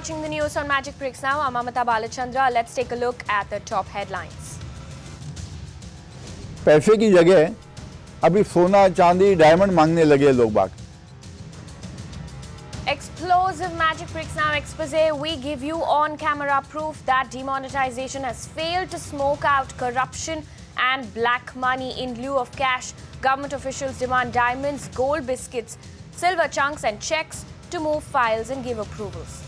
watching the news on Magic Bricks now. I'm Amita Balachandra. Let's take a look at the top headlines. पैसे की जगह अभी सोना चांदी डायमंड मांगने लगे लोग बाग. Explosive Magic Bricks Now expose. We give you on-camera proof that demonetization has failed to smoke out corruption and black money in lieu of cash. Government officials demand diamonds, gold biscuits, silver chunks and checks to move files and give approvals.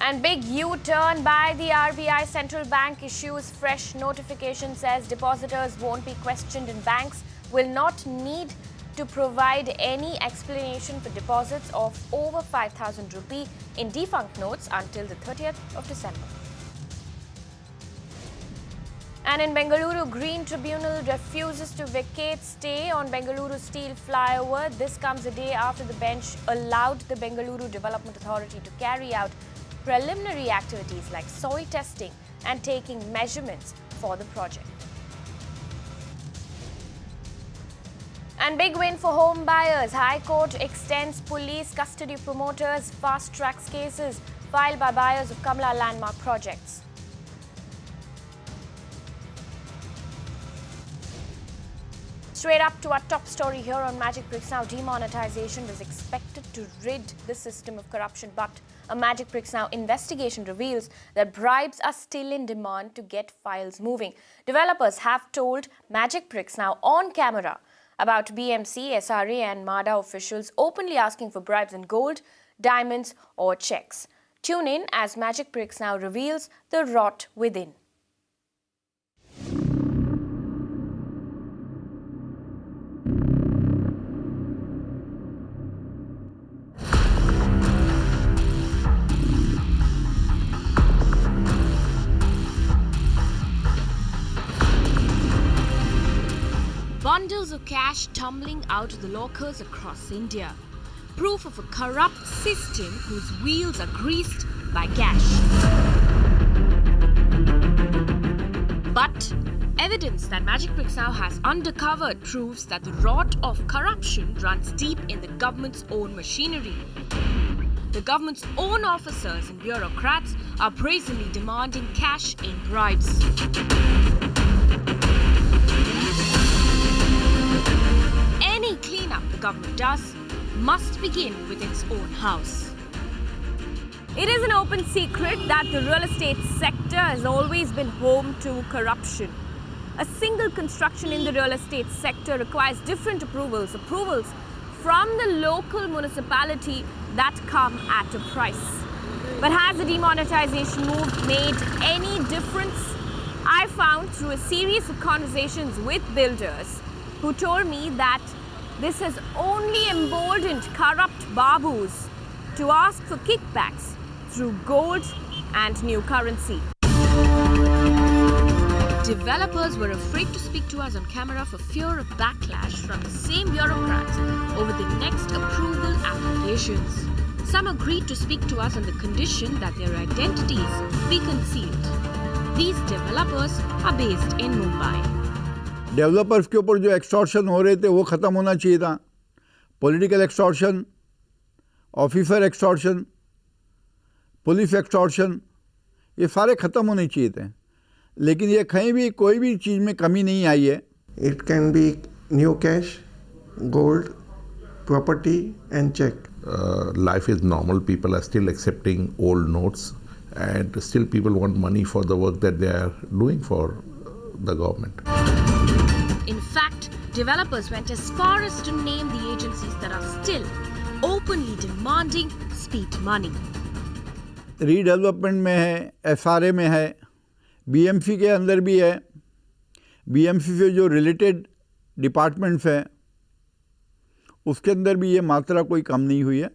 And big U-turn by the RBI Central Bank issues fresh notification, says depositors won't be questioned and banks will not need to provide any explanation for deposits of over 5,000 rupee in defunct notes until the 30th of December. And in Bengaluru, Green Tribunal refuses to vacate stay on Bengaluru Steel flyover. This comes a day after the bench allowed the Bengaluru Development Authority to carry out preliminary activities like soil testing and taking measurements for the project. And big win for home buyers. High Court extends police custody promoters, fast-tracks cases filed by buyers of Kamala landmark projects. Straight up to our top story here on Magic Bricks Now. Demonetization was expected to rid the system of corruption, but a Magic Bricks Now investigation reveals that bribes are still in demand to get files moving. Developers have told Magic Bricks Now on camera about BMC, SRA and MADA officials openly asking for bribes in gold, diamonds or checks. Tune in as Magic Bricks Now reveals the rot within. Bundles of cash tumbling out of the lockers across India. Proof of a corrupt system whose wheels are greased by cash. But evidence that Magic Bricks Now has uncovered proves that the rot of corruption runs deep in the government's own machinery. The government's own officers and bureaucrats are brazenly demanding cash in bribes. Any cleanup the government does must begin with its own house. It is an open secret that the real estate sector has always been home to corruption. A single construction in the real estate sector requires different approvals from the local municipality that come at a price. But has the demonetization move made any difference? I found through a series of conversations with builders who told me that this has only emboldened corrupt babus to ask for kickbacks through gold and new currency. Developers were afraid to speak to us on camera for fear of backlash from the same bureaucrats over the next approval applications. Some agreed to speak to us on the condition that their identities be concealed. These developers are based in Mumbai. Developers के ऊपर जो extortion हो रहे थे वो ख़त्म होना चाहिए था. Political extortion, officer extortion, police extortion, ये सारे ख़त्म होने चाहिए थे. लेकिन ये कहीं भी कोई भी चीज़ में कमी नहीं आई है. It can be new cash, gold, property and check. Life is normal. People are still accepting old notes and still people want money for the work that they are doing for the government. In fact, developers went as far as to name the agencies that are still openly demanding speed money. Redevelopment में है, SRA में है, BMC के अंदर भी है. BMC से जो रिलेटेड डिपार्टमेंट्स हैं उसके अंदर भी ये मात्रा कोई कम नहीं हुई है.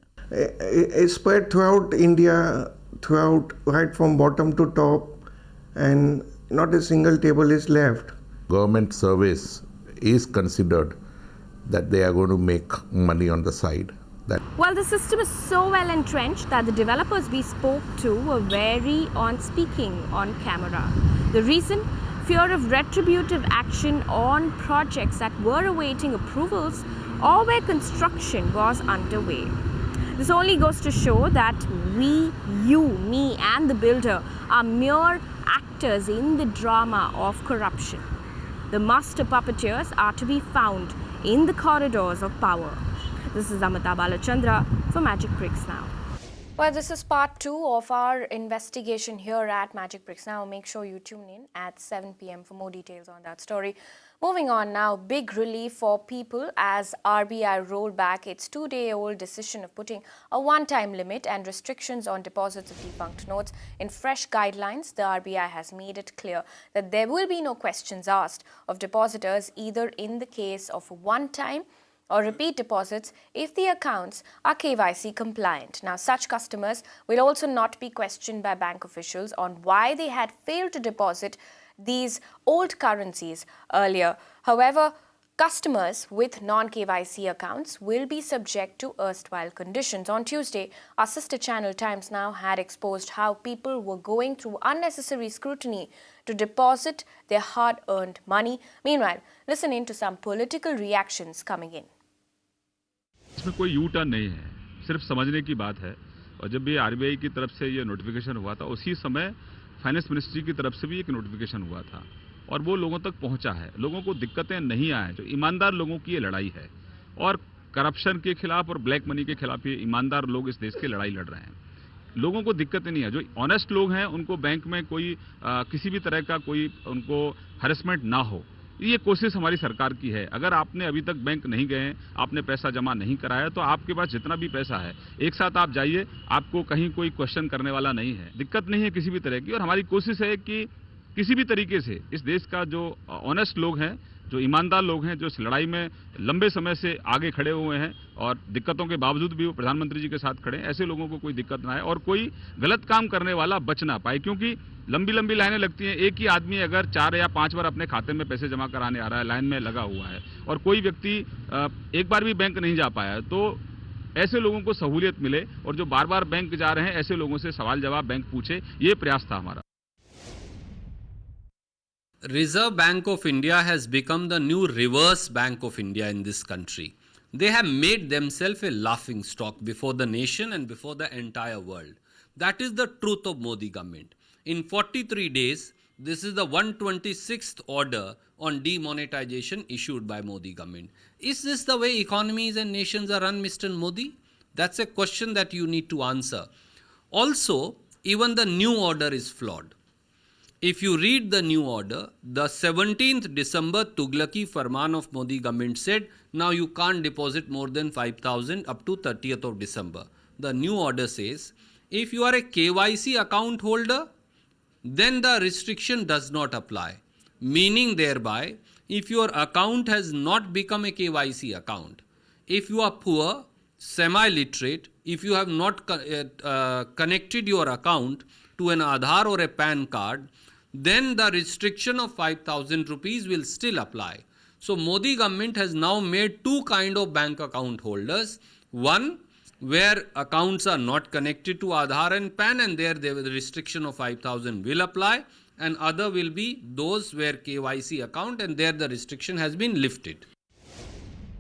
It's spread throughout India, throughout right from bottom to top, and not a single table is left. Government service is considered that they are going to make money on the side. Well, the system is so well entrenched that the developers we spoke to were wary on speaking on camera. The reason? Fear of retributive action on projects that were awaiting approvals or where construction was underway. This only goes to show that we, you, me, and the builder are mere actors in the drama of corruption. The master puppeteers are to be found in the corridors of power. This is Amita Balachandra for Magic Bricks Now. Well, this is part 2 of our investigation here at Magic Bricks Now. Make sure you tune in at 7 p.m. for more details on that story. Moving on now, big relief for people as RBI rolled back its 2-day-old decision of putting a one-time limit and restrictions on deposits of defunct notes. In fresh guidelines, the RBI has made it clear that there will be no questions asked of depositors either in the case of one-time or repeat deposits if the accounts are KYC compliant. Now, such customers will also not be questioned by bank officials on why they had failed to deposit these old currencies earlier. However, customers with non-KYC accounts will be subject to erstwhile conditions. On Tuesday, our sister channel Times Now had exposed how people were going through unnecessary scrutiny to deposit their hard-earned money. Meanwhile, listen in to some political reactions coming in. इसमें कोई U turn नहीं है, सिर्फ समझने की बात है। और जब भी आरबीआई की तरफ से ये नोटिफिकेशन हुआ था, उसी समय फाइनेंस मिनिस्ट्री की तरफ से भी एक नोटिफिकेशन हुआ था और वो लोगों तक पहुंचा है। लोगों को दिक्कतें नहीं आए, जो ईमानदार लोगों की ये लड़ाई है और करप्शन के खिलाफ और ब्लैक मनी के खिलाफ ये ईमानदार लोग इस देश की लड़ाई लड़ रहे हैं। लोगों को दिक्कतें नहीं है, जो ऑनेस्ट लोग हैं उनको बैंक में कोई किसी भी तरह का कोई उनको हैरेसमेंट ना हो, ये कोशिश हमारी सरकार की है। अगर आपने अभी तक बैंक नहीं गए, आपने पैसा जमा नहीं कराया, तो आपके पास जितना भी पैसा है एक साथ आप जाइए, आपको कहीं कोई क्वेश्चन करने वाला नहीं है, दिक्कत नहीं है किसी भी तरह की। और हमारी कोशिश है कि किसी भी तरीके से इस देश का जो ऑनेस्ट लोग हैं, जो ईमानदार लोग हैं, जो इस लड़ाई में लंबे समय से आगे खड़े हुए हैं और दिक्कतों के बावजूद भी वो प्रधानमंत्री जी के साथ खड़े हैं, ऐसे लोगों को कोई दिक्कत ना आए और कोई गलत काम करने वाला बच ना पाए। क्योंकि लंबी लंबी लाइनें लगती हैं, एक ही आदमी अगर 4 या 5 बार अपने खाते में पैसे जमा कराने आ रहा है, लाइन में लगा हुआ है और कोई व्यक्ति एक बार भी बैंक नहीं जा पाया, तो ऐसे लोगों को सहूलियत मिले और जो बार बार बैंक जा रहे हैं ऐसे लोगों से सवाल जवाब बैंक पूछे, ये प्रयास था हमारा। Reserve Bank of India has become the new reverse Bank of India in this country. They have made themselves a laughing stock before the nation and before the entire world. That is the truth of Modi government. In 43 days, this is the 126th order on demonetization issued by Modi government. Is this the way economies and nations are run, Mr. Modi? That's a question that you need to answer. Also, even the new order is flawed. If you read the new order, the 17th December Tughlaki Farman of Modi government said, now you can't deposit more than 5,000 up to 30th of December. The new order says, if you are a KYC account holder, then the restriction does not apply. Meaning thereby, if your account has not become a KYC account, if you are poor, semi-literate, if you have not connected your account to an Aadhaar or a PAN card, then the restriction of 5,000 rupees will still apply. So Modi government has now made two kind of bank account holders. One, where accounts are not connected to Aadhaar and PAN, and there the restriction of 5,000 will apply, and other will be those where KYC account, and there the restriction has been lifted.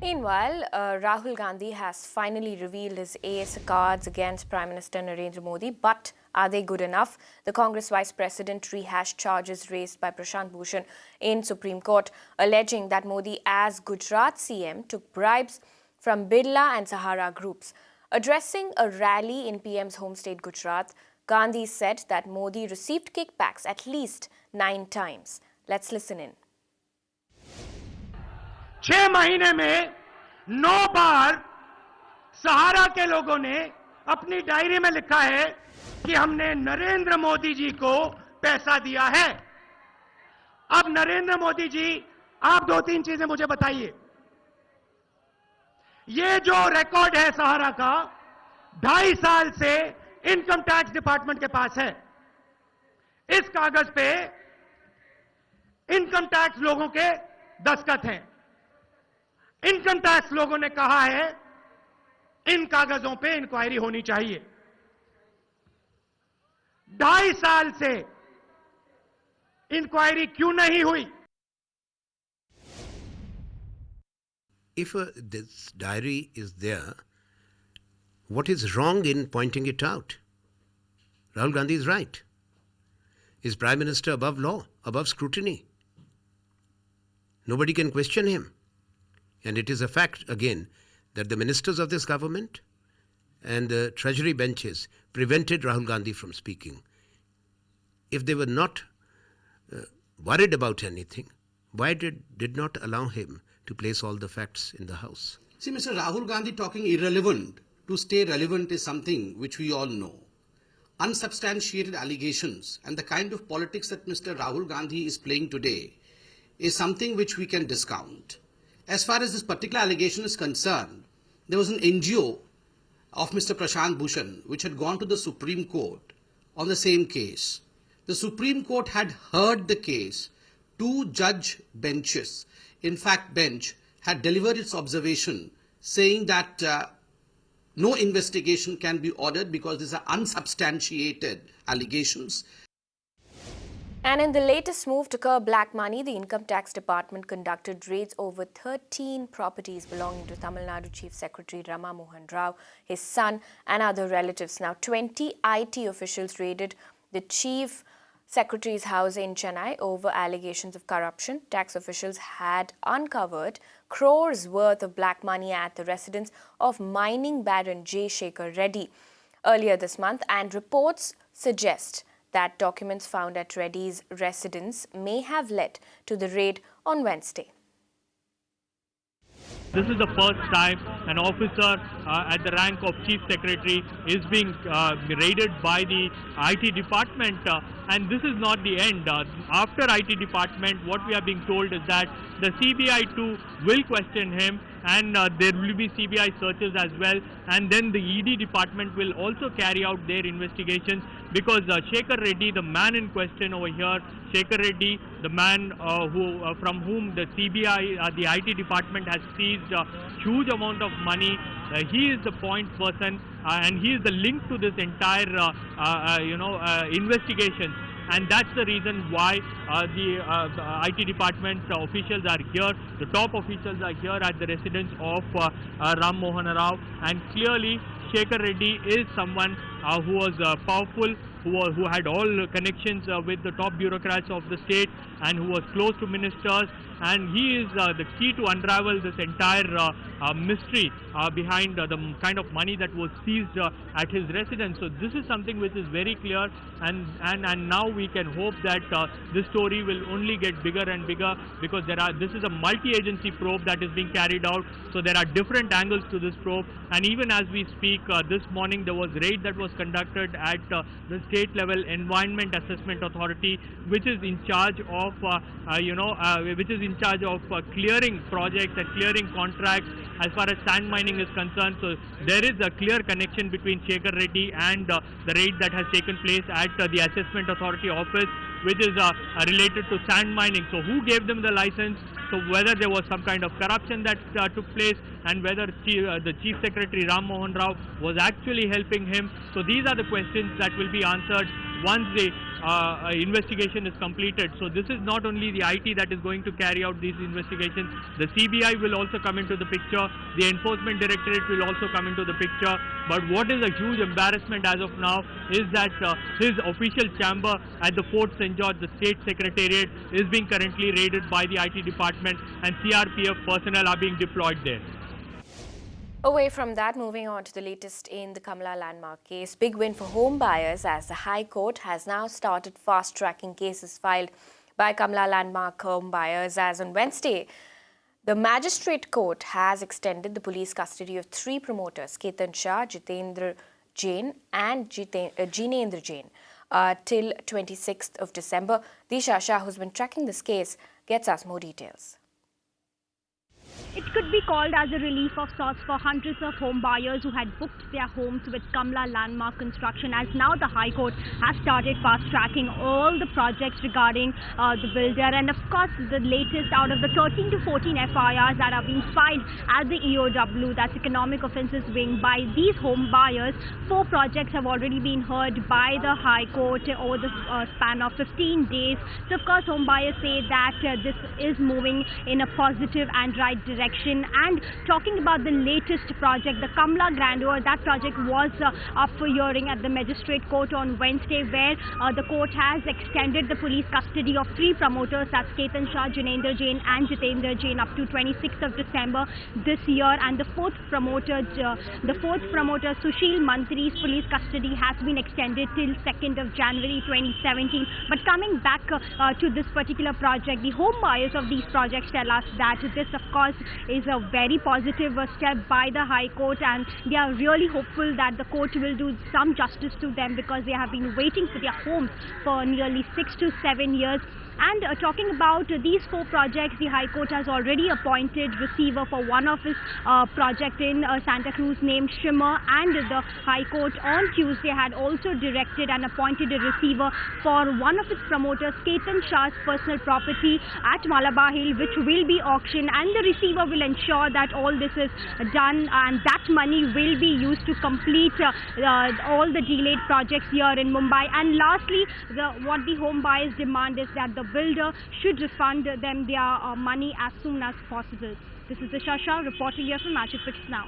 Meanwhile, Rahul Gandhi has finally revealed his AS cards against Prime Minister Narendra Modi, but are they good enough? The Congress Vice President rehashed charges raised by Prashant Bhushan in Supreme Court, alleging that Modi, as Gujarat CM, took bribes from Birla and Sahara groups. Addressing a rally in PM's home state Gujarat, Gandhi said that Modi received kickbacks at least 9 times. Let's listen in. 6 महीने में 9 बार सहारा के लोगों ने अपनी diary में लिखा है कि हमने नरेंद्र मोदी जी को पैसा दिया है। अब नरेंद्र मोदी जी, आप 2-3 चीजें मुझे बताइए। ये जो रिकॉर्ड है सहारा का, 2.5 साल से इनकम टैक्स डिपार्टमेंट के पास है। इस कागज पे इनकम टैक्स लोगों के दस्तखत हैं। इनकम टैक्स लोगों ने कहा है इन कागजों पे इंक्वायरी होनी चाहिए। 2.5 साल से इंक्वायरी क्यों नहीं हुई? If this diary is there, What is wrong in pointing it out? Rahul Gandhi is right. Is Prime Minister above law, above scrutiny? Nobody can question him. And it is a fact, again, that the ministers of this government and the treasury benches prevented Rahul Gandhi from speaking. If they were not worried about anything, why did not allow him to place all the facts in the House? See, Mr. Rahul Gandhi talking irrelevant to stay relevant is something which we all know. Unsubstantiated allegations and the kind of politics that Mr. Rahul Gandhi is playing today is something which we can discount. As far as this particular allegation is concerned, there was an NGO of Mr. Prashant Bhushan which had gone to the Supreme Court on the same case. The Supreme Court had heard the case. 2 judge benches, in fact bench, had delivered its observation saying that no investigation can be ordered because these are unsubstantiated allegations. And in the latest move to curb black money, the Income Tax Department conducted raids over 13 properties belonging to Tamil Nadu Chief Secretary Rama Mohan Rao, his son and other relatives. Now, 20 IT officials raided the Chief Secretary's house in Chennai over allegations of corruption. Tax officials had uncovered crores worth of black money at the residence of mining baron J. Shekhar Reddy earlier this month, and reports suggest that documents found at Reddy's residence may have led to the raid on Wednesday. This is the first time an officer at the rank of Chief Secretary is being raided by the IT department, and this is not the end. After IT department, what we are being told is that the CBI too will question him, and there will be CBI searches as well, and then the ED department will also carry out their investigations, because Shekhar Reddy, the man in question over here, Shekhar Reddy, the man from whom the CBI, the IT department has seized a huge amount of money, he is the point person, and he is the link to this entire investigation. And that's the reason why the IT department officials are here, the top officials are here at the residence of Ram Mohan Rao. And clearly, Shekhar Reddy is someone who was powerful, who had all connections with the top bureaucrats of the state, and who was close to ministers. And he is the key to unravel this entire mystery behind the kind of money that was seized at his residence. So this is something which is very clear, and now we can hope that this story will only get bigger and bigger, because this is a multi-agency probe that is being carried out. So there are different angles to this probe, and even as we speak, this morning there was raid that was conducted at the state level Environment Assessment Authority, which is in charge of clearing projects and clearing contracts as far as sand mining is concerned. So there is a clear connection between Shekhar Reddy and the raid that has taken place at the Assessment Authority office, which is related to sand mining. So who gave them the license? So whether there was some kind of corruption that took place, and whether the Chief Secretary Ram Mohan Rao was actually helping him. So these are the questions that will be answered once the investigation is completed. So this is not only the IT that is going to carry out these investigations, the CBI will also come into the picture, the Enforcement Directorate will also come into the picture. But what is a huge embarrassment as of now is that his official chamber at the Fort St. George, the State Secretariat, is being currently raided by the IT department, and CRPF personnel are being deployed there. Away from that, moving on to the latest in the Kamala landmark case. Big win for home buyers, as the High Court has now started fast-tracking cases filed by Kamala landmark home buyers. As on Wednesday, the Magistrate Court has extended the police custody of 3 promoters, Ketan Shah, Jitendra Jain and Jinendra Jain, till 26th of December. Disha Shah, who's been tracking this case, gets us more details. It could be called as a relief of sorts for hundreds of home buyers who had booked their homes with Kamala Landmark Construction, as now the High Court has started fast-tracking all the projects regarding the builder. And of course, the latest out of the 13 to 14 FIRs that are being filed at the EOW, that's Economic Offences Wing, by these home buyers, 4 projects have already been heard by the High Court over the span of 15 days. So of course, home buyers say that this is moving in a positive and right direction. election. And talking about the latest project, the Kamla Grandeur, that project was up for hearing at the Magistrate Court on Wednesday, where the court has extended the police custody of 3 promoters, that's Ketan Shah, Janendra Jain and Jitendra Jain, up to 26th of December this year. And the fourth promoter, Sushil Mantri's police custody has been extended till 2nd of January 2017. But coming back to this particular project, the home buyers of these projects tell us that this, of course, is a very positive step by the High Court, and they are really hopeful that the court will do some justice to them, because they have been waiting for their homes for nearly 6 to 7 years. And talking about these 4 projects, the High Court has already appointed receiver for one of his project in Santa Cruz named Shimmer, and the High Court on Tuesday had also directed and appointed a receiver for one of its promoters, Ketan Shah's personal property at Malabar Hill, which will be auctioned, and the receiver will ensure that all this is done and that money will be used to complete all the delayed projects here in Mumbai. And lastly, what the home buyers demand is that the builder should refund them their money as soon as possible. This is Disha Shah reporting here from Magic Bricks Now.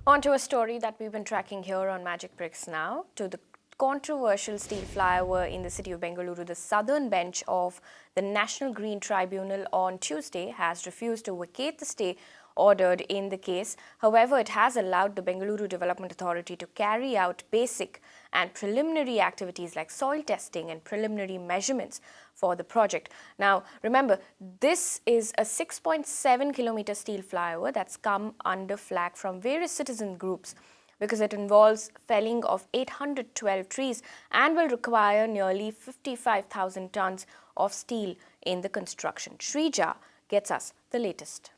On to a story that we've been tracking here on Magic Bricks Now, to the controversial steel flyover in the city of Bengaluru. The southern bench of the National Green Tribunal on Tuesday has refused to vacate the stay ordered in the case. However, it has allowed the Bengaluru Development Authority to carry out basic and preliminary activities like soil testing and preliminary measurements for the project. Now, remember, this is a 6.7 kilometer steel flyover that's come under flag from various citizen groups, because it involves felling of 812 trees and will require nearly 55,000 tons of steel in the construction. Shrija gets us the latest.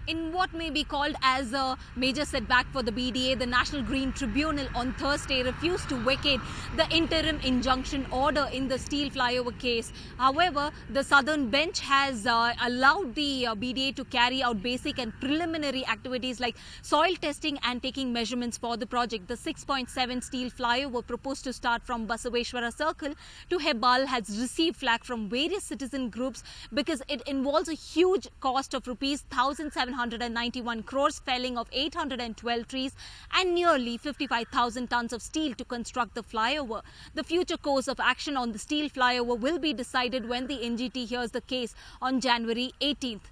In what may be called as a major setback for the BDA, the National Green Tribunal on Thursday refused to vacate the interim injunction order in the steel flyover case. However, the southern bench has allowed the BDA to carry out basic and preliminary activities like soil testing and taking measurements for the project. The 6.7 steel flyover proposed to start from Basaveshwara Circle to Hebal has received flack from various citizen groups because it involves a huge cost of ₹1,791 crores, felling of 812 trees and nearly 55,000 tons of steel to construct the flyover. The future course of action on the steel flyover will be decided when the NGT hears the case on January 18th.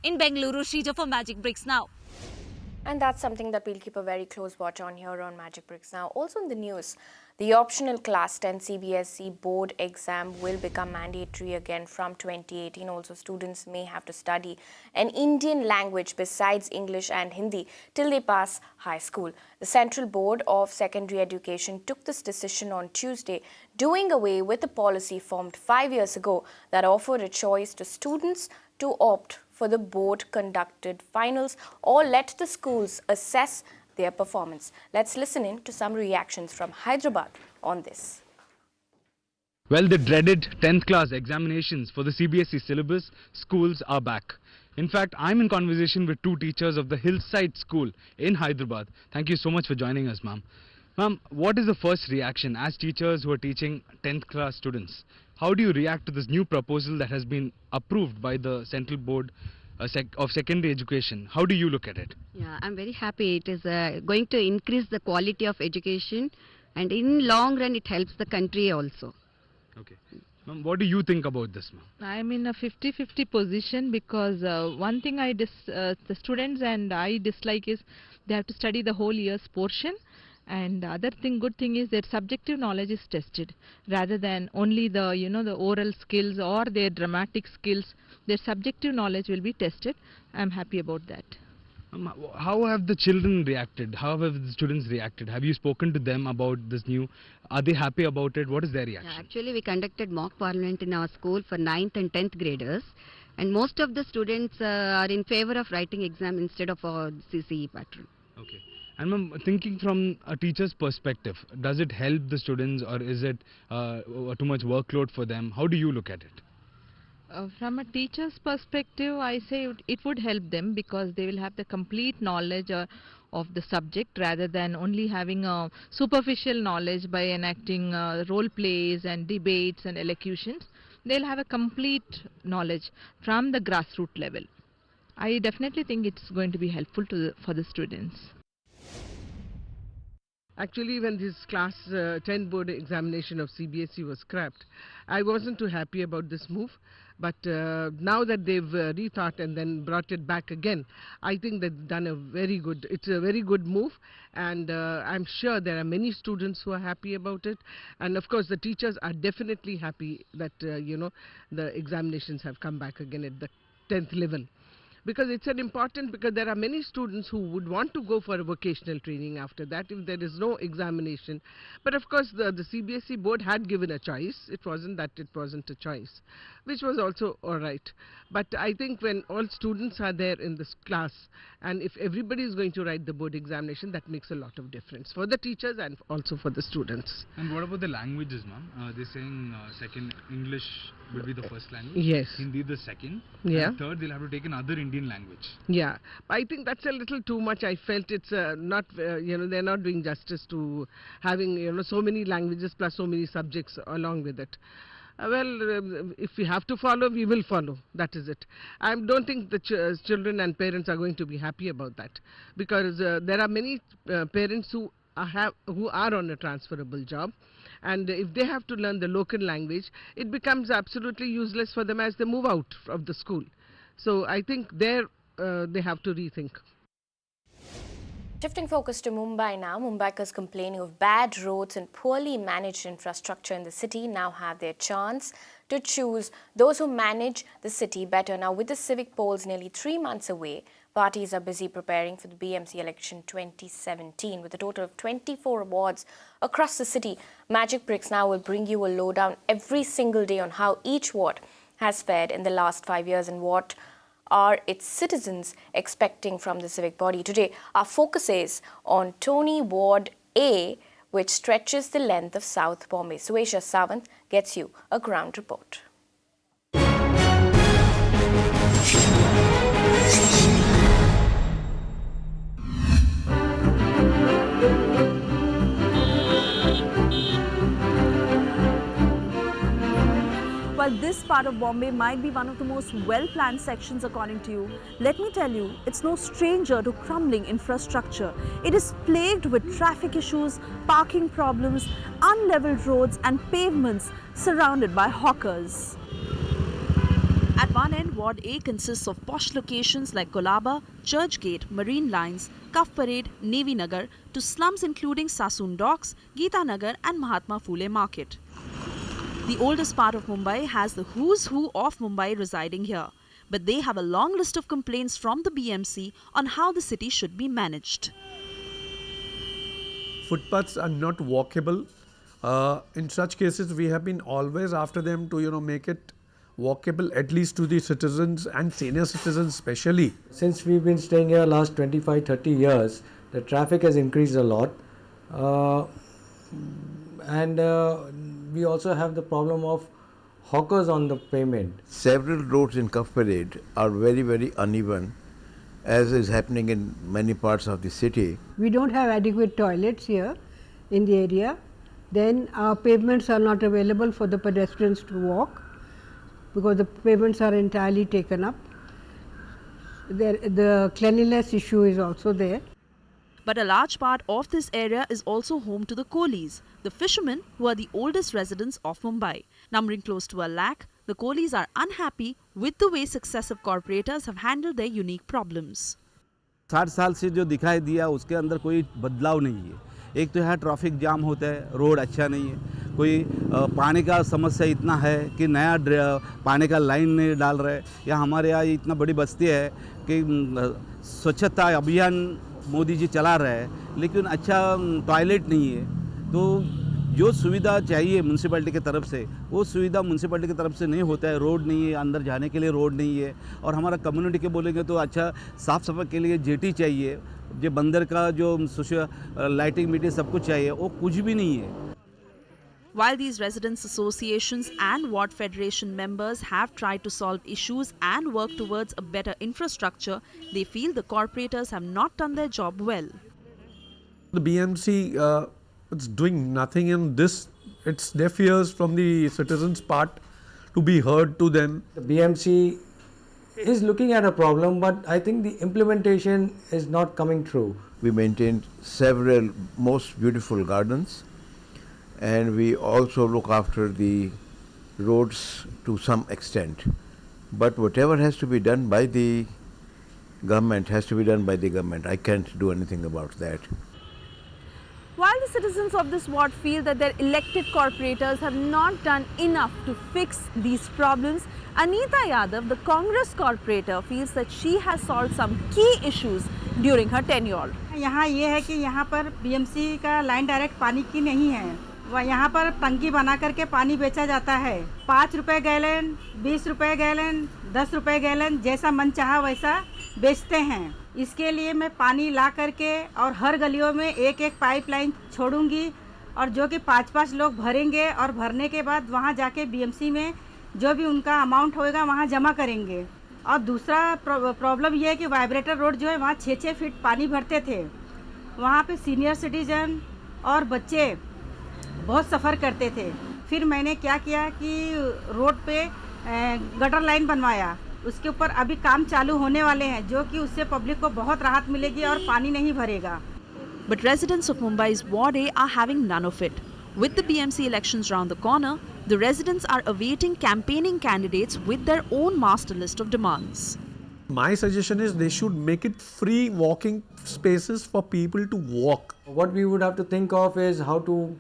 In Bengaluru, Shrija for Magic Bricks Now. And that's something that we'll keep a very close watch on here on Magic Bricks Now. Also in the news, the optional Class 10 CBSE board exam will become mandatory again from 2018. Also, students may have to study an Indian language besides English and Hindi till they pass high school. The Central Board of Secondary Education took this decision on Tuesday, doing away with a policy formed 5 years ago that offered a choice to students to opt for the board-conducted finals or let the schools assess their performance. Let's listen in to some reactions from Hyderabad on this. Well, the dreaded 10th class examinations for the CBSE syllabus, schools are back. In fact, I'm in conversation with 2 teachers of the Hillside School in Hyderabad. Thank you so much for joining us, ma'am. Ma'am, what is the first reaction as teachers who are teaching 10th class students? How do you react to this new proposal that has been approved by the Central Board of Secondary Education? How do you look at it? Yeah, I'm very happy. It is going to increase the quality of education, and in long run it helps the country also. Okay. Ma'am, what do you think about this, ma'am? I'm in a 50-50 position because one thing the students and I dislike is they have to study the whole year's portion. And the other thing, good thing is that subjective knowledge is tested rather than only the the oral skills or their dramatic skills. Their subjective knowledge will be tested. I'm happy about that. How have the children reacted? How have the students reacted? Have you spoken to them about this new? Are they happy about it? What is their reaction? Yeah, actually, we conducted mock parliament in our school for 9th and 10th graders, and most of the students are in favor of writing exam instead of a CCE pattern. Okay. And ma'am, thinking from a teacher's perspective, does it help the students or is it too much workload for them? How do you look at it? From a teacher's perspective, I say it would help them because they will have the complete knowledge of the subject rather than only having a superficial knowledge by enacting role plays and debates and elocutions. they'll have a complete knowledge from the grassroots level. I definitely think it's going to be helpful for the students. Actually, when this class 10 board examination of CBSE was scrapped, I wasn't too happy about this move. But now that they've rethought and then brought it back again, I think they've done it's a very good move. And I'm sure there are many students who are happy about it. And of course, the teachers are definitely happy that, the examinations have come back again at the 10th level. Because it's because there are many students who would want to go for a vocational training after that if there is no examination. But of course the CBSE board had given a choice. It wasn't that it wasn't a choice, which was also alright. But I think when all students are there in this class and if everybody is going to write the board examination, that makes a lot of difference for the teachers and also for the students. And what about the languages, ma'am? They're saying second English will be the first language. Yes. Hindi the second. Yeah. And third, they'll have to take another Indian language. Yeah, I think that's a little too much. I felt it's not, they're not doing justice to having, so many languages plus so many subjects along with it. If we have to follow, we will follow. That is it. I don't think the children and parents are going to be happy about that, because there are many parents who are on a transferable job. And if they have to learn the local language, it becomes absolutely useless for them as they move out of the school. So I think they have to rethink. Shifting focus to Mumbai now, Mumbaikars complaining of bad roads and poorly managed infrastructure in the city now have their chance to choose those who manage the city better. Now, with the civic polls nearly 3 months away, parties are busy preparing for the BMC election 2017. With a total of 24 awards across the city, Magic Bricks now will bring you a lowdown every single day on how each ward has fared in the last 5 years and what are its citizens expecting from the civic body. Today, our focus is on Tony Ward A, which stretches the length of South Bombay. Suesha Sawant gets you a ground report. While this part of Bombay might be one of the most well-planned sections according to you, let me tell you, it's no stranger to crumbling infrastructure. It is plagued with traffic issues, parking problems, unleveled roads and pavements surrounded by hawkers. At one end, Ward A consists of posh locations like Kolaba, Churchgate, Marine Lines, Cuff Parade, Navy Nagar, to slums including Sassoon Docks, Geeta Nagar and Mahatma Phule Market. The oldest part of Mumbai has the who's who of Mumbai residing here, but they have a long list of complaints from the BMC on how the city should be managed. Footpaths are not walkable. In such cases, we have been always after them to make it walkable at least to the citizens and senior citizens especially. Since we've been staying here last 25-30 years, the traffic has increased a lot. We also have the problem of hawkers on the pavement. Several roads in Cuff Parade are very, very uneven, as is happening in many parts of the city. We don't have adequate toilets here in the area. Then our pavements are not available for the pedestrians to walk because the pavements are entirely taken up. The cleanliness issue is also there. But a large part of this area is also home to the Kohlis, the fishermen who are the oldest residents of Mumbai. Numbering close to 1 lakh, the Kohlis are unhappy with the way successive corporators have handled their unique problems. 60 साल से जो दिखाई दिया उसके अंदर कोई बदलाव नहीं है। एक तो यहाँ ट्रैफिक जाम होता है, रोड अच्छा नहीं है, कोई पानी का समस्या इतना है कि नया पानी का लाइन नहीं डाल रहे, या हमारे यहाँ इतना बड़ी बस्ती है कि स्वच्छता अभियान मोदी जी चला रहे हैं लेकिन अच्छा टॉयलेट नहीं है। तो जो सुविधा चाहिए म्यूनसिपैलिटी की तरफ से वो सुविधा म्यूनसिपैलिटी की तरफ से नहीं होता है। रोड नहीं है, अंदर जाने के लिए रोड नहीं है, और हमारा कम्युनिटी के बोलेंगे तो अच्छा साफ़ सफाई के लिए जेटी चाहिए, जो बंदर का जो लाइटिंग मीटिंग सब कुछ चाहिए, वो कुछ भी नहीं है। While these residents' associations and ward federation members have tried to solve issues and work towards a better infrastructure, they feel the corporators have not done their job well. The BMC it's doing nothing in this. It's deaf ears from the citizens' part to be heard to them. The BMC is looking at a problem, but I think the implementation is not coming through. We maintained several most beautiful gardens, and we also look after the roads to some extent. But whatever has to be done by the government has to be done by the government. I can't do anything about that. While the citizens of this ward feel that their elected corporators have not done enough to fix these problems, Anita Yadav, the Congress corporator, feels that she has solved some key issues during her tenure. यहाँ ये है कि यहाँ पर BMC का line direct पानी की नहीं है, वह यहाँ पर टंकी बना करके पानी बेचा जाता है। 5 रुपए गैलन, 20 रुपए गैलन, 10 रुपए गैलन, जैसा मन चाहा वैसा बेचते हैं। इसके लिए मैं पानी ला करके और हर गलियों में एक एक पाइपलाइन छोड़ूंगी, और जो कि 5-5 लोग भरेंगे, और भरने के बाद वहाँ जाके बीएमसी में जो भी उनका अमाउंट होएगा वहाँ जमा करेंगे। और दूसरा प्रॉब्लम ये है कि वाइब्रेटर रोड जो है वहाँ 6-6 फीट पानी भरते थे, वहाँ पे सीनियर सिटीजन और बच्चे बहुत सफ़र करते थे। फिर मैंने क्या किया कि रोड पे गटर लाइन बनवाया, उसके ऊपर अभी काम चालू होने वाले हैं, जो कि उससे पब्लिक को बहुत राहत मिलेगी और पानी नहीं भरेगा। But residents of Mumbai's Ward A are having none of it. With the BMC elections round the corner, the residents are awaiting campaigning candidates with their own master list of demands. My suggestion is they should make it free walking spaces for people to walk. What we would have to think of is how to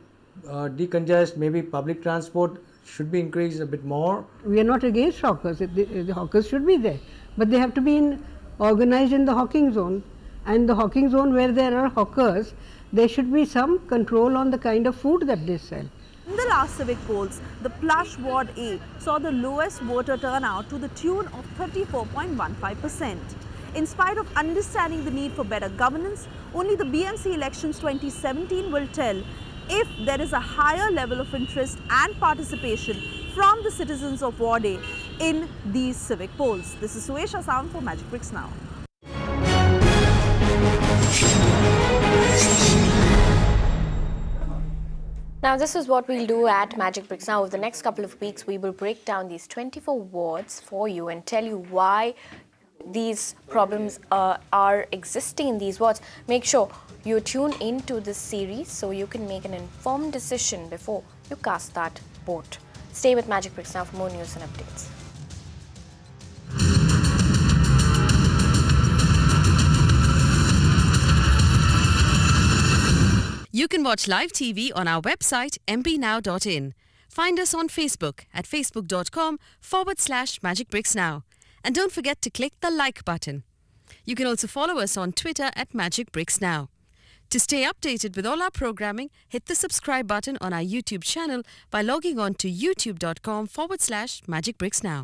decongest. Maybe public transport should be increased a bit more. We are not against hawkers. The hawkers should be there, but they have to be organized in the hawking zone. And the hawking zone where there are hawkers, there should be some control on the kind of food that they sell. In the last civic polls, the plush Ward A saw the lowest voter turnout to the tune of 34.15%. In spite of understanding the need for better governance, only the BMC elections 2017 will tell if there is a higher level of interest and participation from the citizens of Ward A in these civic polls. This is Suesha Sound for Magic Bricks Now. Now, this is what we'll do at Magic Bricks Now. Over the next couple of weeks, we will break down these 24 wards for you and tell you why these problems are existing in these wards. Make sure you tune into this series so you can make an informed decision before you cast that vote. Stay with Magic Bricks Now for more news and updates. You can watch live TV on our website mpnow.in. Find us on Facebook at facebook.com/magicbricksnow. And don't forget to click the like button. You can also follow us on Twitter at Magic Bricks Now. To stay updated with all our programming, hit the subscribe button on our YouTube channel by logging on to youtube.com/magicbricksnow.